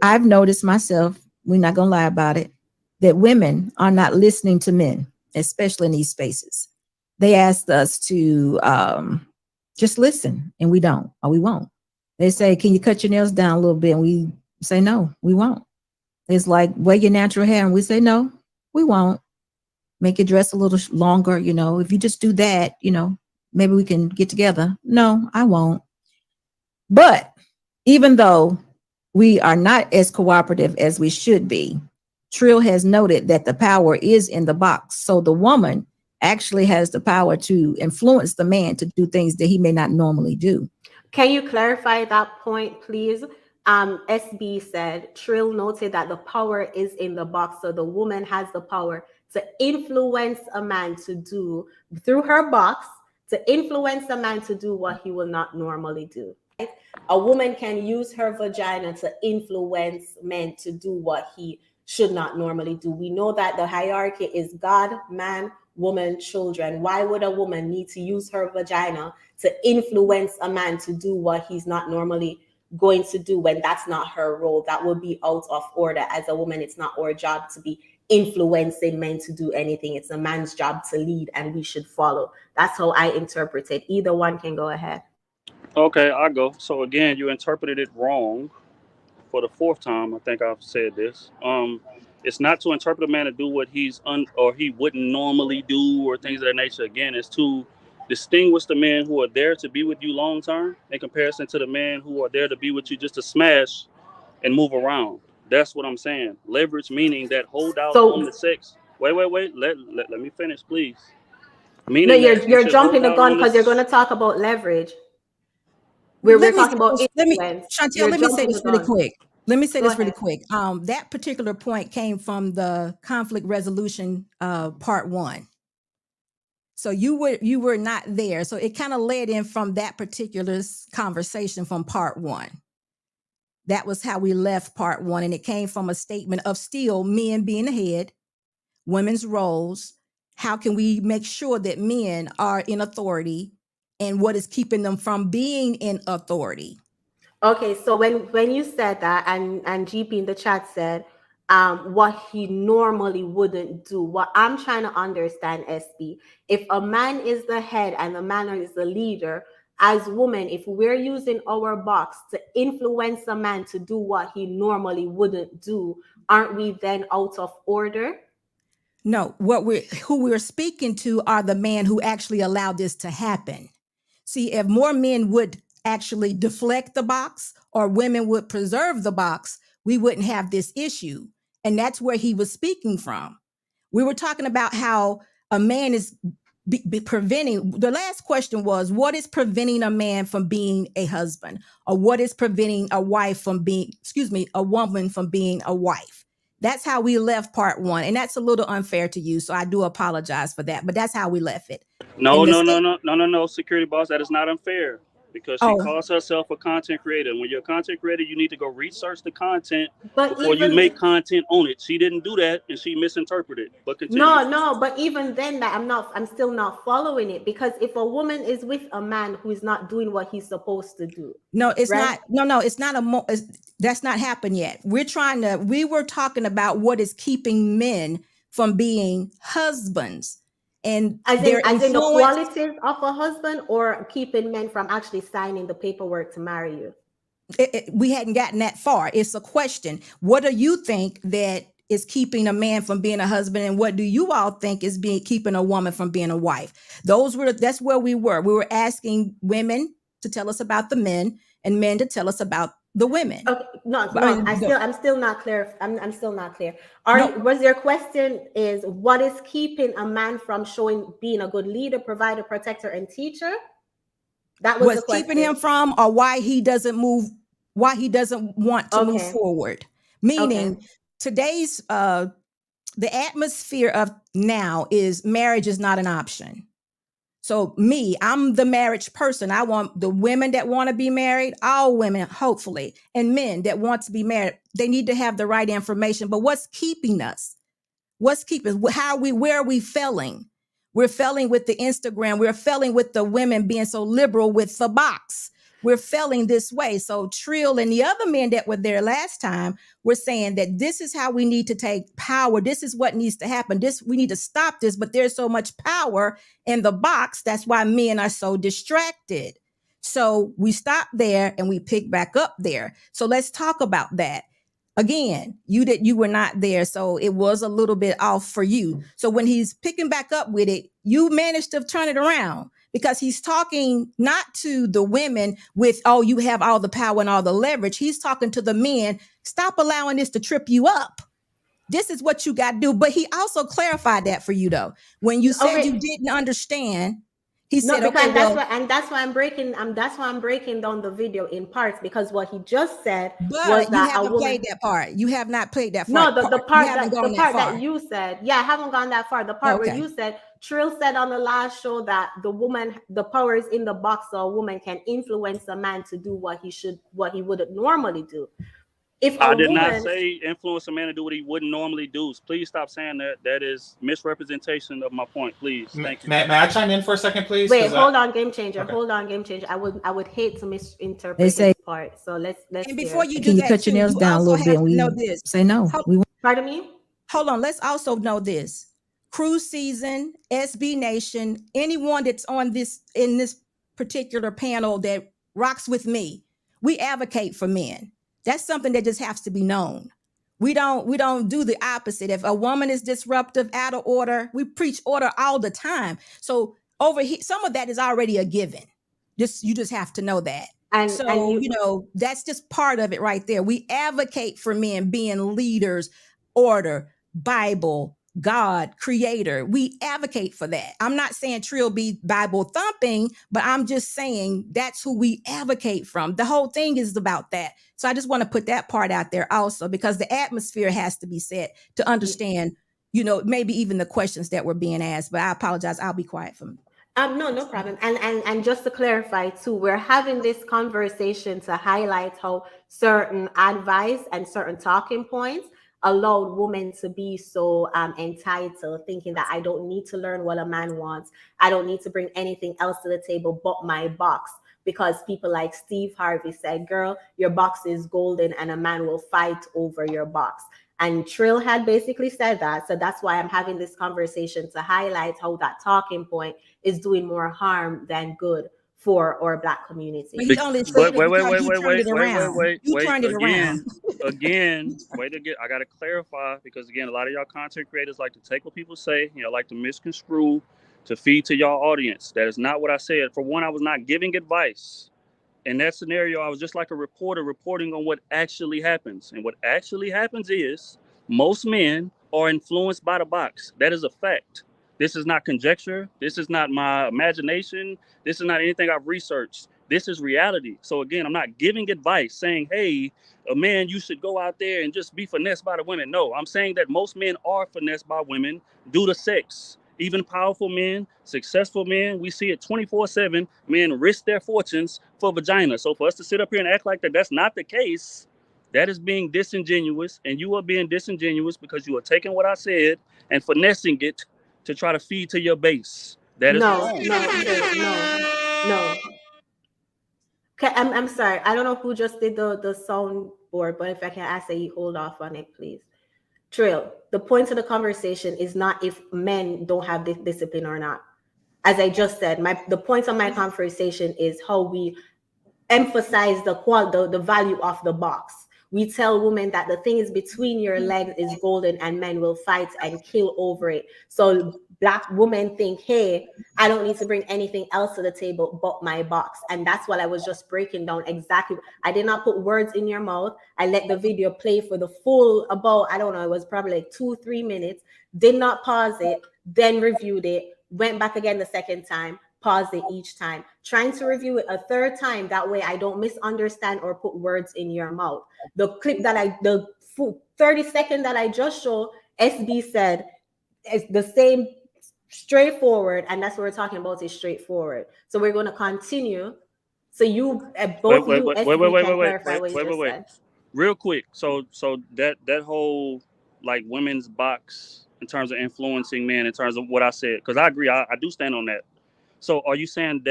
I've noticed myself, we're not going to lie about it, that women are not listening to men, especially in these spaces. They asked us to just listen, and we don't, or we won't. They say, can you cut your nails down a little bit? And we say, no, we won't. It's like, wear your natural hair. And we say, no, we won't. Make your dress a little longer. If you just do that, maybe we can get together. No, I won't. But even though we are not as cooperative as we should be, Trill has noted that the power is in the box. So the woman actually has the power to influence the man to do things that he may not normally do. Can you clarify that point, please? SB said, Trill noted that the power is in the box. So the woman has the power to influence a man to do, through her box, to influence a man to do what he will not normally do. A woman can use her vagina to influence men to do what he should not normally do. We know that the hierarchy is God, man, woman, children. Why would a woman need to use her vagina to influence a man to do what he's not normally going to do when that's not her role? That would be out of order. As a woman, it's not our job to be influencing men to do anything. It's a man's job to lead, and we should follow. That's how I interpret it. Either one can go ahead. Okay, I go. So again, you interpreted it wrong for the fourth time. I think I've said this. It's not to interpret a man to do what or he wouldn't normally do or things of that nature. Again, it's to distinguish the men who are there to be with you long term in comparison to the men who are there to be with you just to smash and move around. That's what I'm saying. Leverage meaning that hold out on the sex. Wait. Let me finish, please. No, you're jumping the gun because you're going to talk about leverage. We're talking about influence. Chantelle, let me say this really quick. That particular point came from the conflict resolution part 1. So you were not there. So it kind of led in from that particular conversation from part 1. That was how we left part 1. And it came from a statement of still men being the head, women's roles. How can we make sure that men are in authority, and what is keeping them from being in authority? Okay, so when you said that, and GP in the chat said what he normally wouldn't do, what I'm trying to understand, SB, if a man is the head and the man is the leader, as women, if we're using our box to influence a man to do what he normally wouldn't do, aren't we then out of order? No, who we're speaking to are the men who actually allowed this to happen. See, if more men would actually deflect the box, or women would preserve the box, we wouldn't have this issue. And that's where he was speaking from. We were talking about how a man is preventing. The last question was, what is preventing a man from being a husband? Or what is preventing a woman from being a wife? That's how we left part 1. And that's a little unfair to you. So I do apologize for that. But that's how we left it. No, security boss. That is not unfair. Because she calls herself a content creator. When you're a content creator, you need to go research the content before you make content on it. She didn't do that, and she misinterpreted. But continue. No, but even then, that I'm still not following it, because if a woman is with a man who is not doing what he's supposed to do, no, it's right? not. It's not that's not happened yet. We were talking about what is keeping men from being husbands. And as in the qualities of a husband, or keeping men from actually signing the paperwork to marry you? We hadn't gotten that far. It's a question. What do you think that is keeping a man from being a husband, and what do you all think is keeping a woman from being a wife? That's where we were. We were asking women to tell us about the men, and men to tell us about the women. Okay, I'm still not clear. I'm still not clear. Was your question is, what is keeping a man from being a good leader, provider, protector, and teacher? That was the question. Keeping him from, or why he doesn't want to move forward. Meaning today's the atmosphere of now is marriage is not an option. So I'm the marriage person. I want the women that want to be married, all women, hopefully, and men that want to be married. They need to have the right information. But what's keeping us? What's keeping us? Where are we failing? We're failing with the Instagram. We're failing with the women being so liberal with the box. we're failing this way. So Trill and the other men that were there last time were saying that this is how we need to take power. This is what needs to happen. We need to stop this, but there's so much power in the box. That's why men are so distracted. So we stop there and we pick back up there. So let's talk about that. Again, you were not there, so it was a little bit off for you. So when he's picking back up with it, you managed to turn it around, because he's talking not to the women with, oh, you have all the power and all the leverage. He's talking to the men. Stop allowing this to trip you up. This is what you got to do. But he also clarified that for you, though. When you said you didn't understand, he said, okay, that's why I'm breaking. That's why I'm breaking down the video in parts, because what he just said was that you haven't played that part. You have not played that part. No, the part that you said. Yeah, I haven't gone that far. The part where you said Trill said on the last show that the power is in the box, so a woman can influence a man to do what he wouldn't normally do. I did not say influence a man to do what he wouldn't normally do. Please stop saying that. That is misrepresentation of my point. Please, thank you. May I chime in for a second, please? Wait, hold on, Game Changer. Okay. Hold on, Game Changer. I would hate to misinterpret this part. So let's. And before you do that, cut your nails down a little bit. We know this. Say no. Pardon me. Hold on. Let's also know this. Krew Season, SB Nation, anyone that's on in this particular panel that rocks with me, we advocate for men. That's something that just has to be known. We don't do the opposite. If a woman is disruptive, out of order, we preach order all the time. So over here, some of that is already a given. You just have to know that. And that's just part of it right there. We advocate for men being leaders, order, Bible, God, creator. We advocate for that. I'm not saying Trill be Bible thumping, but I'm just saying that's who we advocate from. The whole thing is about that. So I just want to put that part out there also, because the atmosphere has to be set to understand, maybe even the questions that were being asked. But I apologize. I'll be quiet for me. No problem. And just to clarify too, we're having this conversation to highlight how certain advice and certain talking points allowed women to be so entitled, thinking that I don't need to learn what a man wants. I don't need to bring anything else to the table but my box, because people like Steve Harvey said, girl, your box is golden and a man will fight over your box. And Trill had basically said that. So that's why I'm having this conversation to highlight how that talking point is doing more harm than good for our Black community. Wait. Again, I gotta clarify, because again, a lot of y'all content creators like to take what people say, like to misconstrue to feed to y'all audience. That is not what I said. For one, I was not giving advice. In that scenario, I was just like a reporter reporting on what actually happens. And what actually happens is most men are influenced by the box. That is a fact. This is not conjecture. This is not my imagination. This is not anything I've researched. This is reality. So again, I'm not giving advice saying, hey, a man, you should go out there and just be finessed by the women. No, I'm saying that most men are finessed by women due to sex. Even powerful men, successful men, we see it 24/7. Men risk their fortunes for vagina. So for us to sit up here and act like that's not the case, that is being disingenuous. And you are being disingenuous because you are taking what I said and finessing it to try to feed to your base. That is no. Okay, I'm sorry. I don't know who just did the sound board, but if I can ask that you hold off on it, please. Trill, the point of the conversation is not if men don't have this discipline or not. As I just said, the point of my conversation is how we emphasize the value of the box. We tell women that the thing is between your legs is golden and men will fight and kill over it. So Black women think, hey, I don't need to bring anything else to the table but my box. And that's what I was just breaking down exactly. I did not put words in your mouth. I let the video play for the full about, I don't know, it was probably like 2-3 minutes. Did not pause it, then reviewed it, went back again the second time, paused it each time, trying to review it a third time. That way I don't misunderstand or put words in your mouth. The clip the 30-second that I just showed, SB said, it's the same, straightforward, and that's what we're talking about, is straightforward. So we're going to continue. So you both you SB can clarify what you just said. Real quick. So that whole like women's box in terms of influencing men, in terms of what I said, because I agree, I do stand on that. So are you saying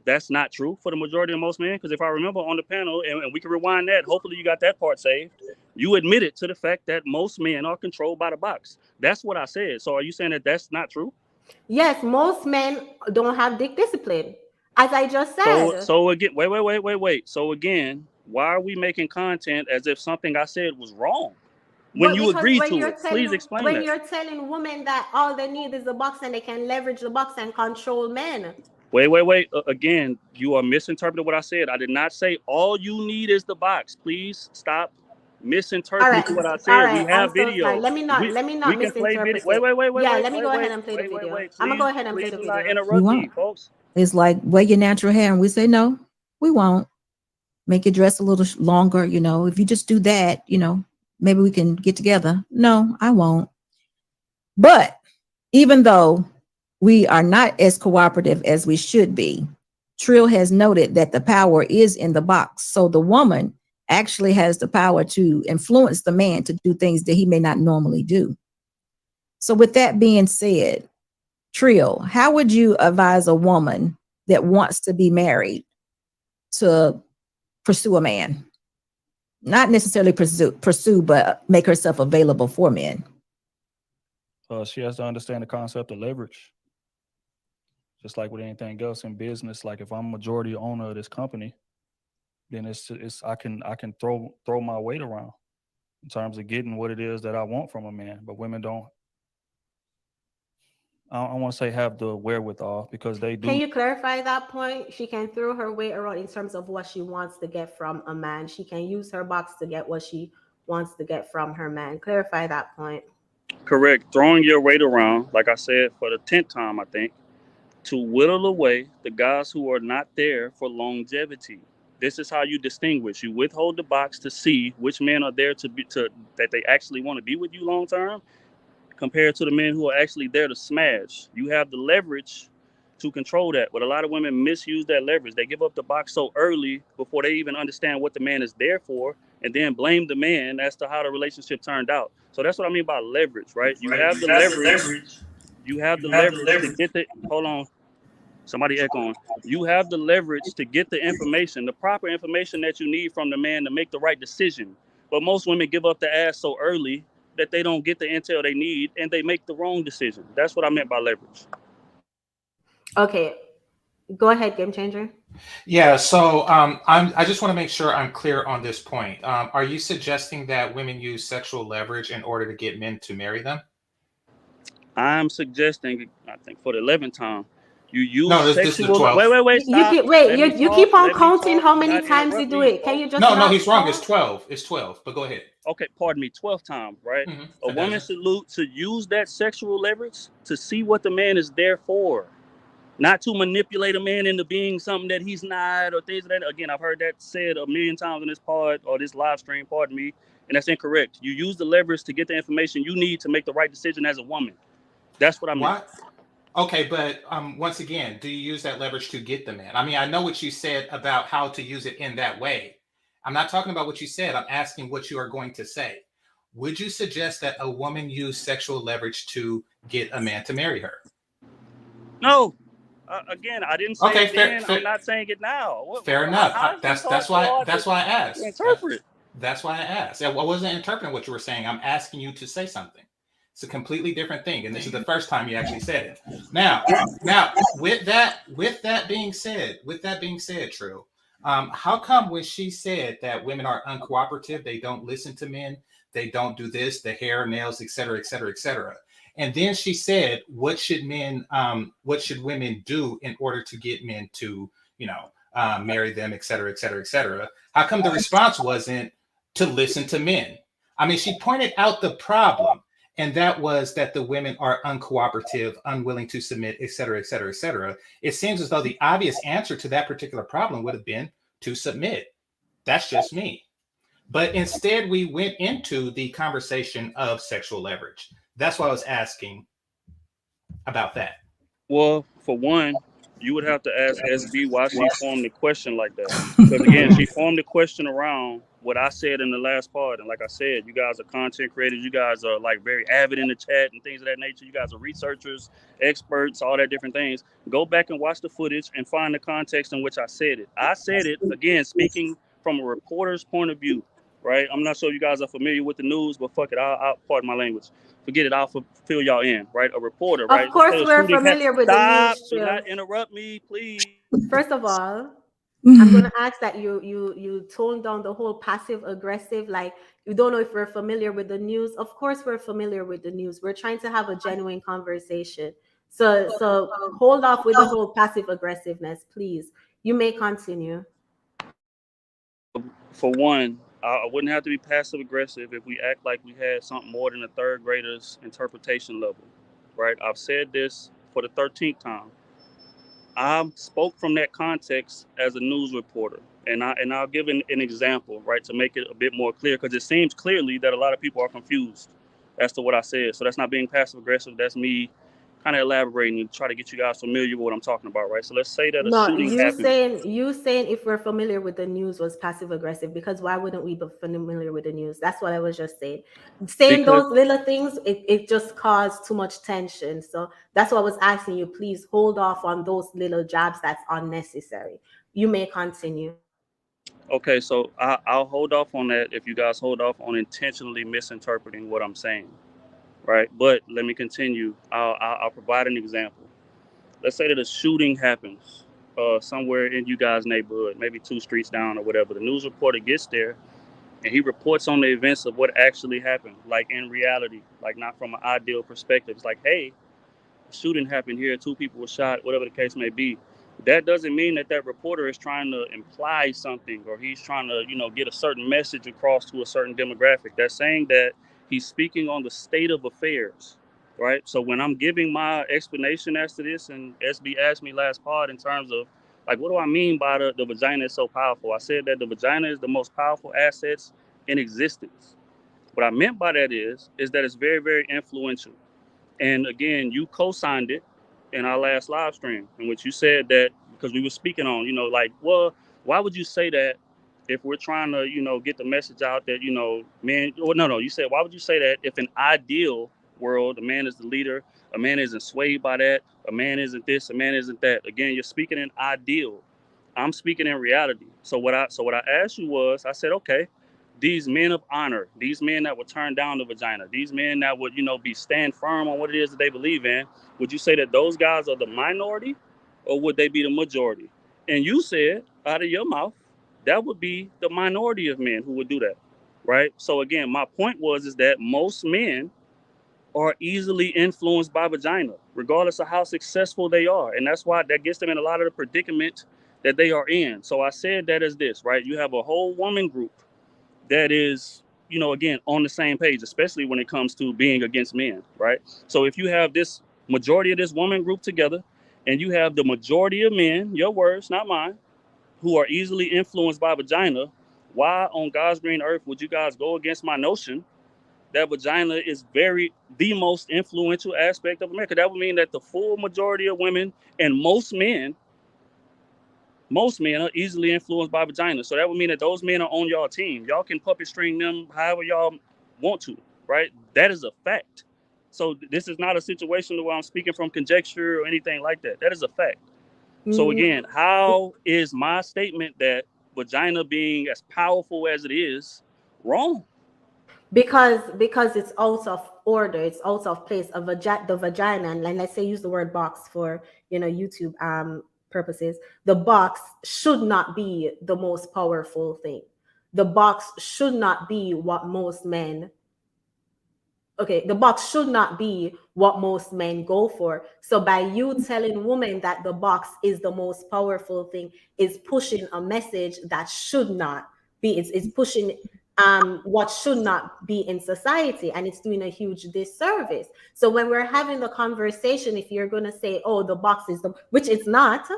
that's not true for the majority of most men? Because if I remember on the panel, and we can rewind that, hopefully you got that part saved, you admitted to the fact that most men are controlled by the box. That's what I said. So are you saying that that's not true? Yes, most men don't have dick discipline, as I just said. So again, wait. So again, why are we making content as if something I said was wrong when But you because agreed to it? Please explain when that. you're telling women that all they need is the box and they can leverage the box and control men. Wait. Again, you are misinterpreting what I said. I did not say all you need is the box. Please stop All right, misinterpreting what I all said. We right. I'm have so sorry. videos. Let me We not can play video. misinterpret it. Yeah, let me go ahead and play the Wait. video. I'm gonna Please, go ahead and play please the do not video. We interrupt me, won't. folks. It's like wear your natural hair, and we say no, we won't. Make your dress a little longer. If you just do that, maybe we can get together. No, I won't. But even though we are not as cooperative as we should be, Trill has noted that the power is in the box. So the woman actually has the power to influence the man to do things that he may not normally do. So with that being said, Trill, how would you advise a woman that wants to be married to pursue a man? Not necessarily pursue, but make herself available for men. She has to understand the concept of leverage. Just like with anything else in business, like if I'm majority owner of this company, then it's I can throw my weight around in terms of getting what it is that I want from a man. But women don't. I don't want to say have the wherewithal, because they do. Can you clarify that point? She can throw her weight around in terms of what she wants to get from a man. She can use her box to get what she wants to get from her man. Clarify that point. Correct. Throwing your weight around, like I said for the 10th time, I think, to whittle away the guys who are not there for longevity. This is how you distinguish. You withhold the box to see which men are there that they actually want to be with you long term, compared to the men who are actually there to smash. You have the leverage to control that, but a lot of women misuse that leverage. They give up the box so early before they even understand what the man is there for, and then blame the man as to how the relationship turned out. So that's what I mean by leverage, right? You have the leverage. You have the leverage to get the. Hold on. Somebody echoing. You have the leverage to get the information, the proper information that you need from the man to make the right decision. But most women give up the ass so early that they don't get the intel they need and they make the wrong decision. That's what I meant by leverage. Okay, go ahead, Game Changer. Yeah, so I just want to make sure I'm clear on this point. Are you suggesting that women use sexual leverage in order to get men to marry them? I'm suggesting, I think for the 11th time, you use No, this is the sexual. 12th. Wait. Stop. You keep on Let me counting talk. how Do many not times you interrupt do me, it. Can you just No, not he's wrong. talk? It's 12. It's 12. But go ahead. Okay, pardon me, 12th time, right? A I got woman you. should use that sexual leverage to see what the man is there for. Not to manipulate a man into being something that he's not, or things like that. Again, I've heard that said a million times in this pod or this live stream, pardon me, and that's incorrect. You use the leverage to get the information you need to make the right decision as a woman. That's what I meant. What? Okay, but once again, do you use that leverage to get the man? I mean, I know what you said about how to use it in that way. I'm not talking about what you said. I'm asking what you are going to say. Would you suggest that a woman use sexual leverage to get a man to marry her? No. Again, I didn't say Okay, it then. I'm not saying it now. Fair enough. How is this That's so why hard I asked. to interpret? That's why I asked. I wasn't interpreting what you were saying. I'm asking you to say something. It's a completely different thing, and this is the first time you actually said it. Now, with that being said, Trill, how come when she said that women are uncooperative, they don't listen to men, they don't do this, the hair, nails, etc., etc., etc., and then she said, what should women do in order to get men to, marry them, etc., etc., etc.? How come the response wasn't to listen to men? I mean, she pointed out the problem, and that was that the women are uncooperative, unwilling to submit, et cetera, et cetera, et cetera. It seems as though the obvious answer to that particular problem would have been to submit. That's just me. But instead, we went into the conversation of sexual leverage. That's why I was asking about that. Well, for one, you would have to ask SB why she formed the question like that. Because again, she formed the question around what I said in the last part, and like I said, you guys are content creators. You guys are like very avid in the chat and things of that nature. You guys are researchers, experts, all that different things. Go back and watch the footage and find the context in which I said it. I said it, again, speaking from a reporter's point of view, right? I'm not sure you guys are familiar with the news, but fuck it, I'll pardon my language. Forget it, I'll fill y'all in, right? A reporter, right? Of course, we're familiar with the Stop, news, do Trill. not interrupt me, please. First of all, I'm gonna ask that you tone down the whole passive aggressive. Like, you don't know if we're familiar with the news. Of course, we're familiar with the news. We're trying to have a genuine conversation. So hold off with the whole passive aggressiveness, please. You may continue. For one, I wouldn't have to be passive aggressive if we act like we had something more than a third grader's interpretation level, right? I've said this for the 13th time. I spoke from that context as a news reporter, and I'll give an example, right, to make it a bit more clear, because it seems clearly that a lot of people are confused as to what I said. So that's not being passive aggressive. That's me kind of elaborating and try to get you guys familiar with what I'm talking about, right? So let's say that a No, shooting you happened. saying if we're familiar with the news was passive aggressive, because why wouldn't we be familiar with the news? That's what I was just saying. Saying Because those little things, it just caused too much tension. So that's what I was asking you. Please hold off on those little jabs. That's unnecessary. You may continue. Okay, so I'll hold off on that if you guys hold off on intentionally misinterpreting what I'm saying, right? But let me continue. I'll provide an example. Let's say that a shooting happens somewhere in you guys' neighborhood, maybe 2 streets down or whatever. The news reporter gets there and he reports on the events of what actually happened, like in reality, like not from an ideal perspective. It's like, hey, shooting happened here, 2 people were shot, whatever the case may be. That doesn't mean that that reporter is trying to imply something, or he's trying to, get a certain message across to a certain demographic. That's saying that he's speaking on the state of affairs, right? So when I'm giving my explanation as to this, and SB asked me last part in terms of, like, what do I mean by the vagina is so powerful? I said that the vagina is the most powerful assets in existence. What I meant by that is that it's very, very influential. And again, you co-signed it in our last live stream, in which you said that, because we were speaking on, like, well, why would you say that if we're trying to, get the message out that, men, or no, you said, why would you say that if an ideal world, a man is the leader, a man isn't swayed by that, a man isn't this, a man isn't that. Again, you're speaking in ideal. I'm speaking in reality. So what I asked you was, I said, okay, these men of honor, these men that would turn down the vagina, these men that would, be stand firm on what it is that they believe in, would you say that those guys are the minority, or would they be the majority? And you said out of your mouth, that would be the minority of men who would do that, right? So again, my point is that most men are easily influenced by vagina, regardless of how successful they are. And that's why that gets them in a lot of the predicament that they are in. So I said that as this, right? You have a whole woman group that is, again, on the same page, especially when it comes to being against men, right? So if you have this majority of this woman group together, and you have the majority of men, your words, not mine, who are easily influenced by vagina, why on God's green earth would you guys go against my notion that vagina is the most influential aspect of America? That would mean that the full majority of women and most men are easily influenced by vagina. So that would mean that those men are on y'all team. Y'all can puppet string them however y'all want to, right? That is a fact. So this is not a situation where I'm speaking from conjecture or anything like that. That is a fact. So again, how is my statement that vagina being as powerful as it is wrong? Because it's out of order, it's out of place. The vagina, and let's say use the word box for YouTube purposes, the box should not be the most powerful thing. The box should not be what most men the box should not be what most men go for. So by you telling women that the box is the most powerful thing, is pushing a message that should not be. It's pushing what should not be in society, and it's doing a huge disservice. So when we're having the conversation, if you're going to say, oh, the box is which it's not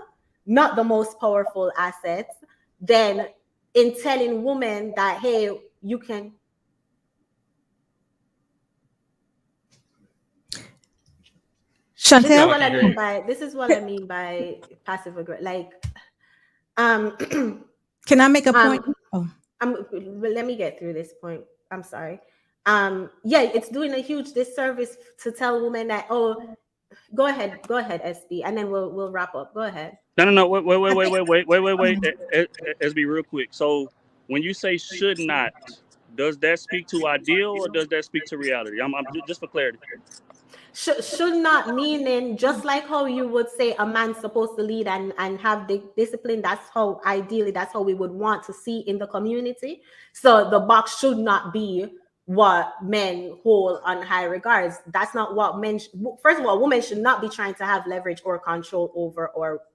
the most powerful assets, then in telling women that, hey, you can. Chantelle, This is what I mean by passive aggressive. Like, can I make a point? Let me get through this point. I'm sorry. Yeah, it's doing a huge disservice to tell women that, oh, go ahead, SB, and then we'll wrap up. Go ahead. No. Wait. SB, real quick. So when you say should not, does that speak to ideal or does that speak to reality? I'm just for clarity. Should not, meaning just like how you would say a man's supposed to lead and have the discipline. That's how ideally, that's how we would want to see in the community. So the box should not be what men hold on high regards. That's not what men. First of all, women should not be trying to have leverage or control over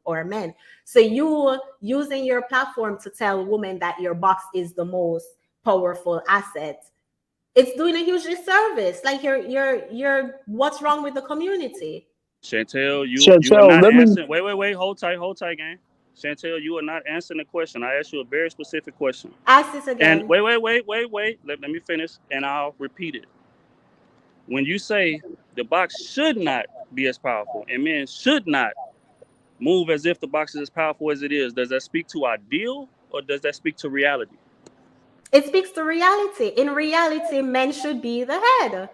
or men. So you using your platform to tell women that your box is the most powerful asset, it's doing a huge disservice. Like you're what's wrong with the community? Chantelle, you are Chantelle, not let me. answering. Wait. Hold tight, gang. Chantelle, you are not answering the question. I asked you a very specific question. Ask this again. And wait. Let me finish, and I'll repeat it. When you say the box should not be as powerful, and men should not move as if the box is as powerful as it is, does that speak to ideal or does that speak to reality? It speaks to reality. In reality, men should be the head.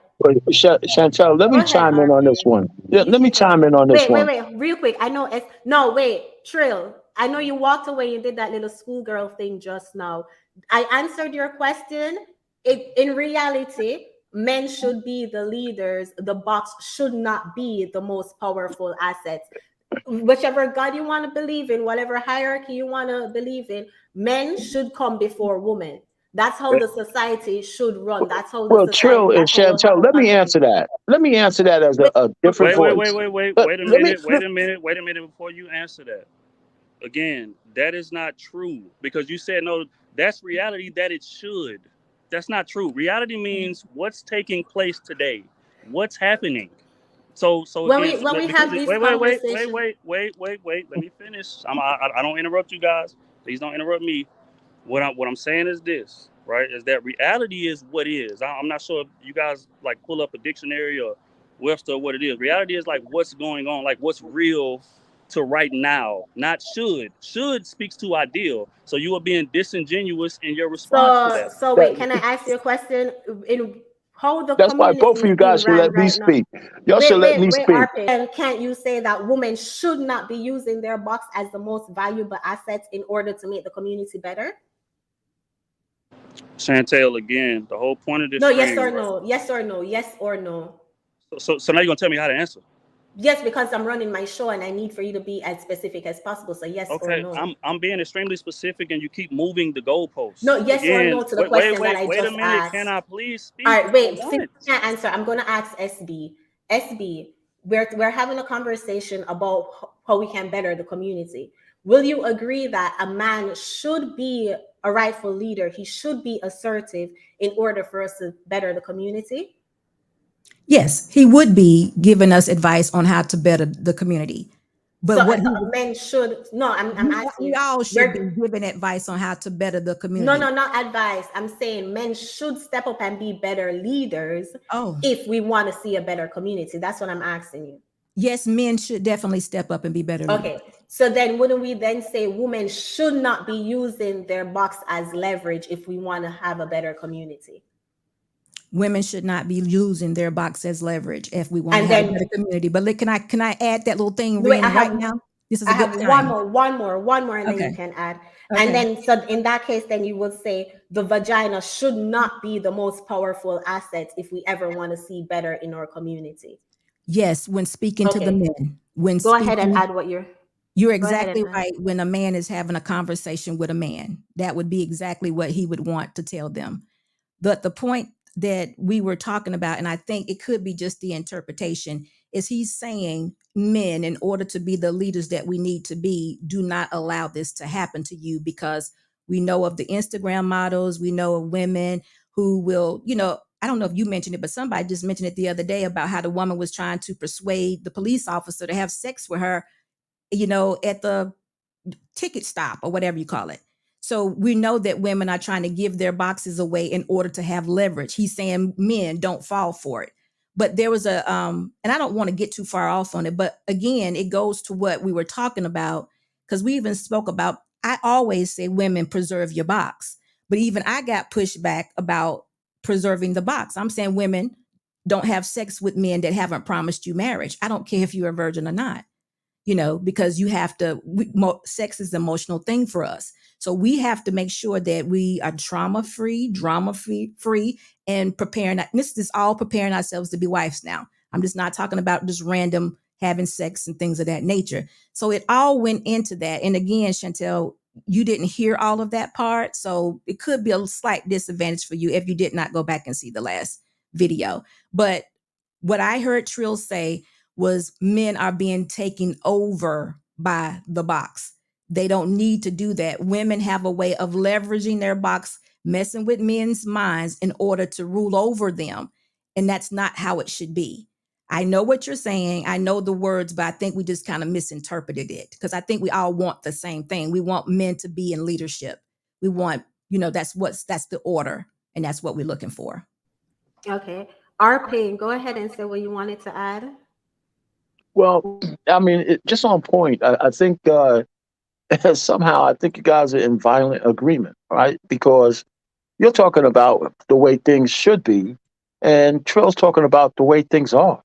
Chantelle, let Go me ahead, chime in on this RP. one. Yeah, You let me can go. chime in on this one. Wait, real quick. I know it's no wait, Trill. I know you walked away and did that little schoolgirl thing just now. I answered your question. In reality, men should be the leaders. The box should not be the most powerful asset. Whichever God you want to believe in, whatever hierarchy you want to believe in, men should come before women. That's how the society should run. That's how the Well, society. Trill and That's how we'll have Chantelle, a let me country. answer that. Let me answer that as a different voice. Wait Let a me. minute before you answer that. Again, that is not true because you said no, that's reality that it should. That's not true. Reality means what's taking place today. What's happening. So When again, we have these conversations, wait. Let me finish. I don't interrupt you guys. Please don't interrupt me. What I'm saying is this, right? Is that reality is what is. I'm not sure if you guys like pull up a dictionary or Webster what it is. Reality is like what's going on, like what's real to right now, not should. Should speaks to ideal. So you are being disingenuous in your response to that. so wait, can I ask you a question? In how the That's why both community of you is being guys should ran let me right now? speak. Y'all should let me speak. RP. And can't you say that women should not be using their box as the most valuable assets in order to make the community better? Chantelle, again, the whole point of this No, stream. yes or no? Yes or no? Yes or no? So now you're gonna tell me how to answer. Yes, because I'm running my show and I need for you to be as specific as possible. So yes or no? I'm being extremely specific and you keep moving the goalposts. No, yes or no to the question that I wait just a minute. asked. Can I please speak? All right, wait. Since you can't answer, I'm going to ask SB. SB, we're having a conversation about how we can better the community. Will you agree that a man should be a rightful leader? He should be assertive in order for us to better the community? Yes, he would be giving us advice on how to better the community. But So what men should, no, I'm asking we you. all should be giving advice on how to better the community. No, not advice. I'm saying men should step up and be better leaders if we want to see a better community. That's what I'm asking you. Yes, men should definitely step up and be better leaders. Okay, so then wouldn't we then say women should not be using their box as leverage if we want to have a better community? Women should not be using their box as leverage if we want to have a better community. But can I add that little thing right now? This is a good time. one more, and then you can add. Okay. And then, so in that case, then you would say the vagina should not be the most powerful asset if we ever want to see better in our community. Yes, when speaking to the men. Go ahead and add what you're exactly right. When a man is having a conversation with a man, that would be exactly what he would want to tell them. But the point that we were talking about, and I think it could be just the interpretation, is he's saying men, in order to be the leaders that we need to be, do not allow this to happen to you, because we know of the Instagram models, we know of women who will, I don't know if you mentioned it, but somebody just mentioned it the other day about how the woman was trying to persuade the police officer to have sex with her, at the ticket stop or whatever you call it. So we know that women are trying to give their boxes away in order to have leverage. He's saying men don't fall for it. But there was and I don't want to get too far off on it, but again, it goes to what we were talking about, because we even spoke about, I always say women preserve your box. But even I got pushed back about preserving the box. I'm saying women don't have sex with men that haven't promised you marriage. I don't care if you're a virgin or not, you know, because you have to, sex is an emotional thing for us. So we have to make sure that we are trauma-free, drama-free, and preparing. This is all preparing ourselves to be wives now. I'm just not talking about just random having sex and things of that nature. So it all went into that. And again, Chantelle, you didn't hear all of that part. So it could be a slight disadvantage for you if you did not go back and see the last video. But what I heard Trill say was men are being taken over by the box. They don't need to do that. Women have a way of leveraging their box, messing with men's minds in order to rule over them. And that's not how it should be. I know what you're saying. I know the words, but I think we just kind of misinterpreted it, because I think we all want the same thing. We want men to be in leadership. We want, you know, that's the order, and that's what we're looking for. Okay. RP, go ahead and say what you wanted to add. Well, I mean, just on point. I think somehow I think you guys are in violent agreement, right? Because you're talking about the way things should be, and Trill's talking about the way things are.